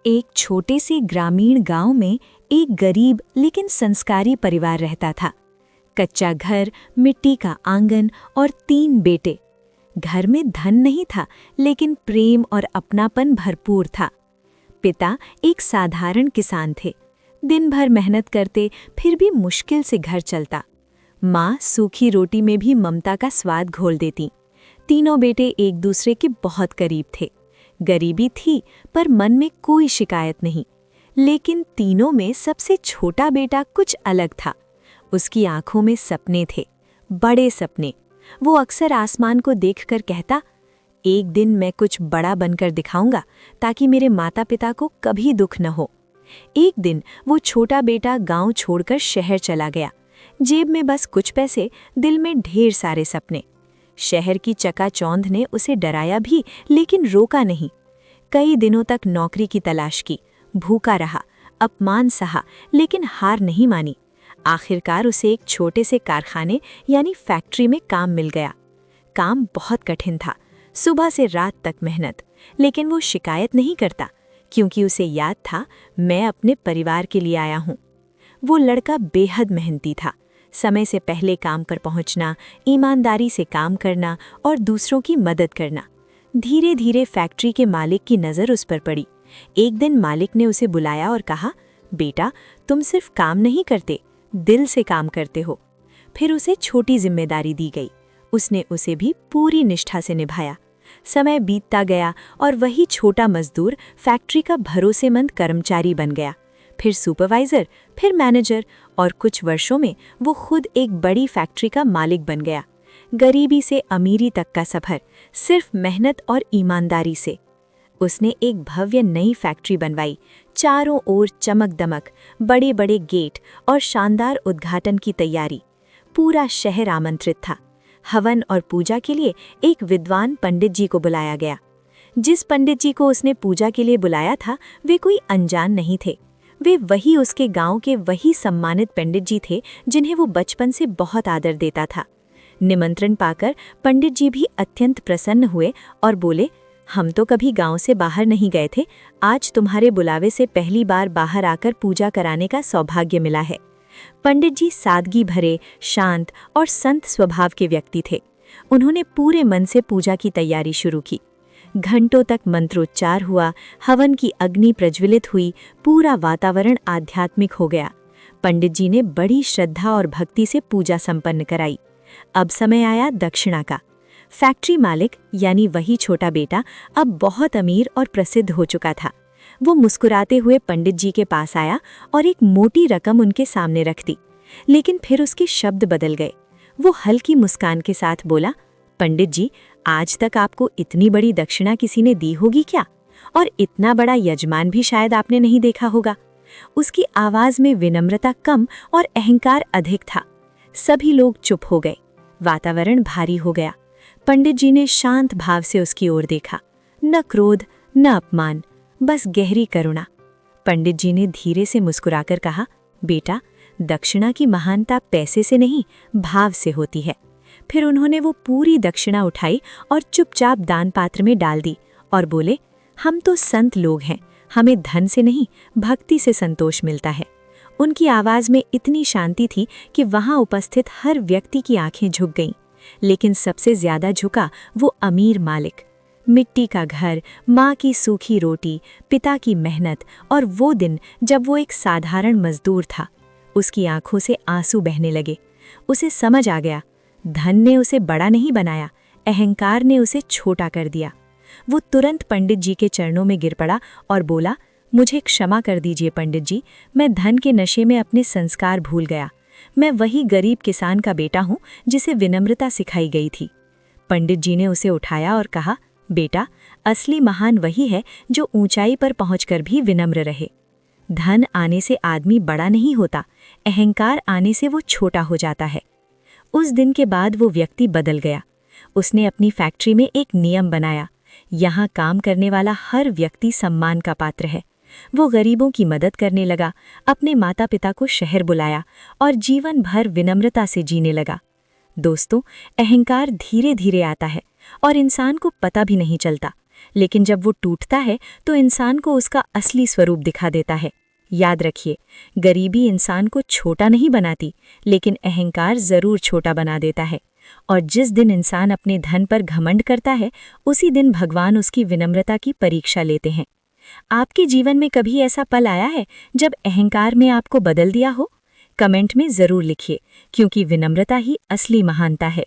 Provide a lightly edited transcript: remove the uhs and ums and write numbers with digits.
एक छोटे से ग्रामीण गांव में एक गरीब लेकिन संस्कारी परिवार रहता था। कच्चा घर, मिट्टी का आंगन और 3 बेटे। घर में धन नहीं था, लेकिन प्रेम और अपनापन भरपूर था। पिता एक साधारण किसान थे। दिन भर मेहनत करते, फिर भी मुश्किल से घर चलता। माँ सूखी रोटी में भी ममता का स्वाद घोल देती। तीनों बेटे एक दूसरे के बहुत करीब थे। गरीबी थी, पर मन में कोई शिकायत नहीं। लेकिन तीनों में सबसे छोटा बेटा कुछ अलग था। उसकी आंखों में सपने थे, बड़े सपने। वो अक्सर आसमान को देखकर कहता, एक दिन मैं कुछ बड़ा बनकर दिखाऊंगा, ताकि मेरे माता पिता को कभी दुख न हो। एक दिन वो छोटा बेटा गांव छोड़कर शहर चला गया। जेब में बस कुछ पैसे, दिल में ढेर सारे सपने। शहर की चकाचौंध ने उसे डराया भी, लेकिन रोका नहीं। कई दिनों तक नौकरी की तलाश की, भूखा रहा, अपमान सहा, लेकिन हार नहीं मानी। आखिरकार उसे एक छोटे से कारखाने यानी फैक्ट्री में काम मिल गया। काम बहुत कठिन था, सुबह से रात तक मेहनत। लेकिन वो शिकायत नहीं करता, क्योंकि उसे याद था, मैं अपने परिवार के लिए आया हूँ। वो लड़का बेहद मेहनती था। समय से पहले काम पर पहुंचना, ईमानदारी से काम करना और दूसरों की मदद करना। धीरे धीरे फैक्ट्री के मालिक की नज़र उस पर पड़ी। एक दिन मालिक ने उसे बुलाया और कहा, बेटा, तुम सिर्फ काम नहीं करते, दिल से काम करते हो। फिर उसे छोटी जिम्मेदारी दी गई। उसने उसे भी पूरी निष्ठा से निभाया। समय बीतता गया और वही छोटा मजदूर फैक्ट्री का भरोसेमंद कर्मचारी बन गया। फिर सुपरवाइजर, फिर मैनेजर, और कुछ वर्षों में वो खुद एक बड़ी फैक्ट्री का मालिक बन गया। गरीबी से अमीरी तक का सफर सिर्फ मेहनत और ईमानदारी से। उसने एक भव्य नई फैक्ट्री बनवाई। चारों ओर चमक दमक, बड़े बड़े गेट और शानदार उद्घाटन की तैयारी। पूरा शहर आमंत्रित था। हवन और पूजा के लिए एक विद्वान पंडित जी को बुलाया गया। जिस पंडित जी को उसने पूजा के लिए बुलाया था, वे कोई अनजान नहीं थे। वे वही उसके गांव के वही सम्मानित पंडित जी थे, जिन्हें वो बचपन से बहुत आदर देता था। निमंत्रण पाकर पंडित जी भी अत्यंत प्रसन्न हुए और बोले, हम तो कभी गांव से बाहर नहीं गए थे, आज तुम्हारे बुलावे से पहली बार बाहर आकर पूजा कराने का सौभाग्य मिला है। पंडित जी सादगी भरे, शांत और संत स्वभाव के व्यक्ति थे। उन्होंने पूरे मन से पूजा की तैयारी शुरू की। घंटों तक मंत्रोच्चार हुआ, हवन की अग्नि प्रज्वलित हुई, पूरा वातावरण आध्यात्मिक हो गया। पंडित जी ने बड़ी श्रद्धा और भक्ति से पूजा संपन्न कराई। अब समय आया दक्षिणा का। फैक्ट्री मालिक यानी वही छोटा बेटा अब बहुत अमीर और प्रसिद्ध हो चुका था। वो मुस्कुराते हुए पंडित जी के पास आया और एक मोटी रकम उनके सामने रख दी। लेकिन फिर उसके शब्द बदल गए। वो हल्की मुस्कान के साथ बोला, पंडित जी, आज तक आपको इतनी बड़ी दक्षिणा किसी ने दी होगी क्या? और इतना बड़ा यजमान भी शायद आपने नहीं देखा होगा। उसकी आवाज में विनम्रता कम और अहंकार अधिक था। सभी लोग चुप हो गए। वातावरण भारी हो गया। पंडित जी ने शांत भाव से उसकी ओर देखा। न क्रोध, न अपमान, बस गहरी करुणा। पंडित जी ने धीरे से मुस्कुराकर कहा, बेटा, दक्षिणा की महानता पैसे से नहीं, भाव से होती है। फिर उन्होंने वो पूरी दक्षिणा उठाई और चुपचाप दान पात्र में डाल दी और बोले, हम तो संत लोग हैं, हमें धन से नहीं, भक्ति से संतोष मिलता है। उनकी आवाज़ में इतनी शांति थी कि वहां उपस्थित हर व्यक्ति की आंखें झुक गईं। लेकिन सबसे ज्यादा झुका वो अमीर मालिक। मिट्टी का घर, माँ की सूखी रोटी, पिता की मेहनत और वो दिन जब वो एक साधारण मजदूर था। उसकी आंखों से आंसू बहने लगे। उसे समझ आ गया, धन ने उसे बड़ा नहीं बनाया, अहंकार ने उसे छोटा कर दिया। वो तुरंत पंडित जी के चरणों में गिर पड़ा और बोला, मुझे क्षमा कर दीजिए पंडित जी, मैं धन के नशे में अपने संस्कार भूल गया। मैं वही गरीब किसान का बेटा हूँ जिसे विनम्रता सिखाई गई थी। पंडित जी ने उसे उठाया और कहा, बेटा, असली महान वही है जो ऊंचाई पर पहुंचकर भी विनम्र रहे। धन आने से आदमी बड़ा नहीं होता, अहंकार आने से वो छोटा हो जाता है। उस दिन के बाद वो व्यक्ति बदल गया। उसने अपनी फैक्ट्री में एक नियम बनाया, यहाँ काम करने वाला हर व्यक्ति सम्मान का पात्र है। वो गरीबों की मदद करने लगा, अपने माता पिता को शहर बुलाया और जीवन भर विनम्रता से जीने लगा। दोस्तों, अहंकार धीरे धीरे आता है और इंसान को पता भी नहीं चलता, लेकिन जब वो टूटता है तो इंसान को उसका असली स्वरूप दिखा देता है। याद रखिए, गरीबी इंसान को छोटा नहीं बनाती, लेकिन अहंकार जरूर छोटा बना देता है। और जिस दिन इंसान अपने धन पर घमंड करता है, उसी दिन भगवान उसकी विनम्रता की परीक्षा लेते हैं। आपके जीवन में कभी ऐसा पल आया है जब अहंकार में आपको बदल दिया हो? कमेंट में जरूर लिखिए, क्योंकि विनम्रता ही असली महानता है।